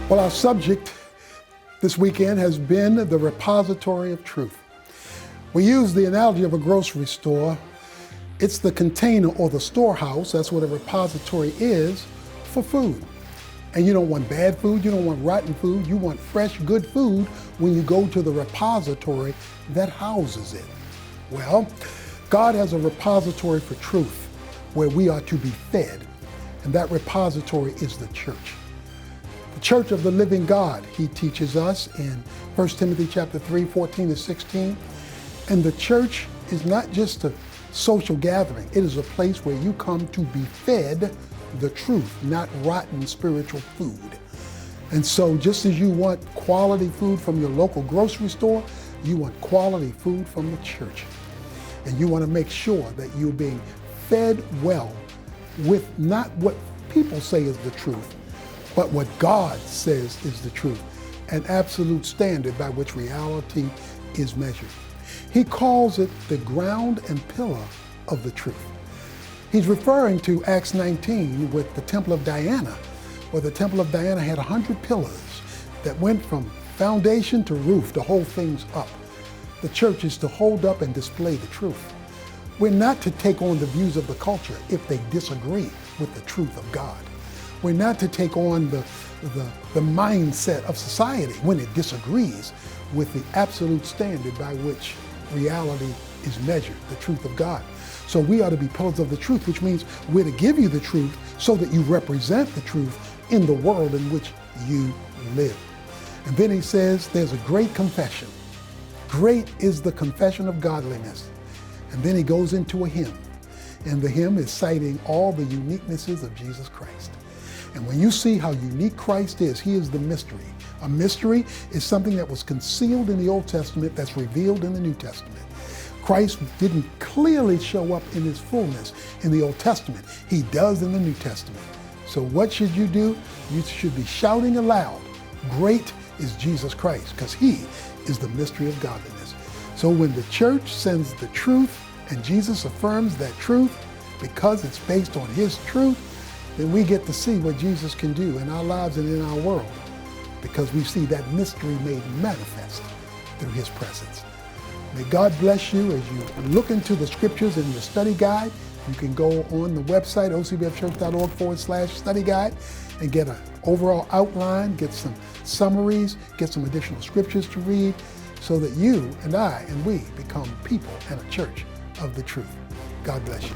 Well, our subject this weekend has been the repository of truth. We use the analogy of a grocery store. It's the container or the storehouse, that's what a repository is, for food. And you don't want bad food, you don't want rotten food, you want fresh, good food when you go to the repository that houses it. Well, God has a repository for truth where we are to be fed, and that repository is the church. The church of the living God, he teaches us in 1 Timothy chapter 3, 14 to 16. And the church is not just a social gathering. It is a place where you come to be fed the truth, not rotten spiritual food. And so just as you want quality food from your local grocery store, you want quality food from the church. And you want to make sure that you're being fed well with not what people say is the truth, but what God says is the truth, an absolute standard by which reality is measured. He calls it the ground and pillar of the truth. He's referring to Acts 19 with the Temple of Diana, where the Temple of Diana had 100 pillars that went from foundation to roof to hold things up. The church is to hold up and display the truth. We're not to take on the views of the culture if they disagree with the truth of God. We're not to take on the mindset of society when it disagrees with the absolute standard by which reality is measured, the truth of God. So we are to be pillars of the truth, which means we're to give you the truth so that you represent the truth in the world in which you live. And then he says there's a great confession. Great is the confession of godliness. And then he goes into a hymn. And the hymn is citing all the uniquenesses of Jesus Christ. And when you see how unique Christ is, he is the mystery. A mystery is something that was concealed in the Old Testament that's revealed in the New Testament. Christ didn't clearly show up in his fullness in the Old Testament. He does in the New Testament. So what should you do? You should be shouting aloud, great is Jesus Christ, because he is the mystery of godliness. So when the church sends the truth and Jesus affirms that truth because it's based on his truth, then we get to see what Jesus can do in our lives and in our world, because we see that mystery made manifest through his presence. May God bless you as you look into the scriptures in your study guide. You can go on the website, ocbfchurch.org/study guide, and get an overall outline, get some summaries, get some additional scriptures to read, so that you and I and we become people and a church of the truth. God bless you.